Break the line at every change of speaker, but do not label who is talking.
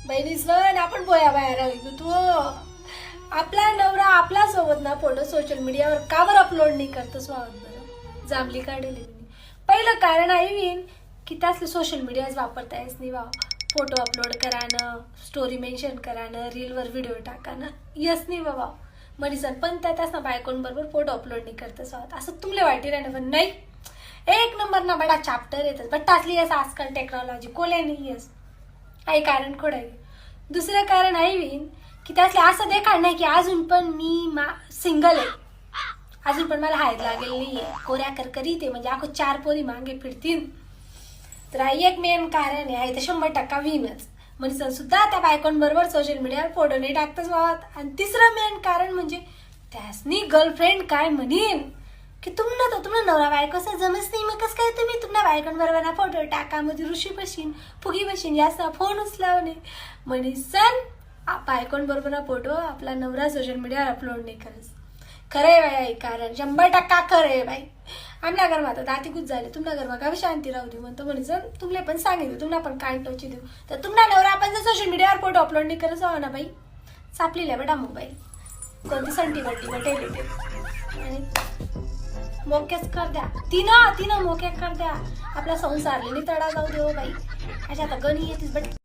बहिणी सण आपण बोया बाहेर राहिलो तू आपला नवरा आपल्या सोबत ना फोटो सोशल मीडियावर कावर अपलोड नाही करत स्वागत बरं जांभली काढेल पहिलं कारण आहे की त्यासले सोशल मीडियाच वापरता येस नाही वा फोटो अपलोड करानं स्टोरी मेन्शन करानं रीलवर व्हिडिओ टाकानं यस नाही बाबा मनीसन पण त्याच ना बायकोंबरोबर फोटो अपलोड नाही करत स्वागत असं तुमले वाटी राहणं पण नाही एक नंबर ना बडा चॅप्टर येतात बट त्यातली यस आजकाल टेक्नॉलॉजी कोले नाही यस काही कारण खोड आहे दुसरं कारण आहे की त्यातले असं देखाड नाही की अजून पण मी सिंगल आहे अजून पण मला हायद लागेल नाहीये कोऱ्या करकरी ते म्हणजे अखो 4 पोरी मागे फिरतील तर एक मेन कारण आहे तर 100% विनच म्हणजे सुद्धा त्या बायकोंबरोबर सोशल मीडियावर फोटो नाही टाकतच वावत आणि तिसरं मेन कारण म्हणजे त्यासनी गर्लफ्रेंड काय म्हणीन की तुम्हाला नवरा बायकोचा जमच नाही मग कसं काय तुम्ही तुमच्या बायकोंबरोबर ना फोटो टाका म्हणजे ऋषी बशीन फुगी बशीन याचा फोन उचलावणे म्हणे सण बायकोंबरोबर ना फोटो आपला नवरा सोशल मीडियावर अपलोड नाही करत खरंय बाई कारण 100% खरंय बाई आमच्या घरमा आता दातीकूच झाले तुमच्या घरमा गावी शांती राहू दे म्हणतो म्हणे जर तुमले पण सांगितलं तुम्हाला पण कान टोची देऊ तर तुमचा नवरा आपण जर सोशल मीडियावर फोटो अपलोड नाही करत ना बाई सापलेला बेटा मोबाईल कोणती संटी बट्टी बटेल आणि मोक्याच कर द्या तिनं मोक्या कर द्या आपला संसारले तडा जाऊ देऊ बाई अशा आता गणी येतीस बट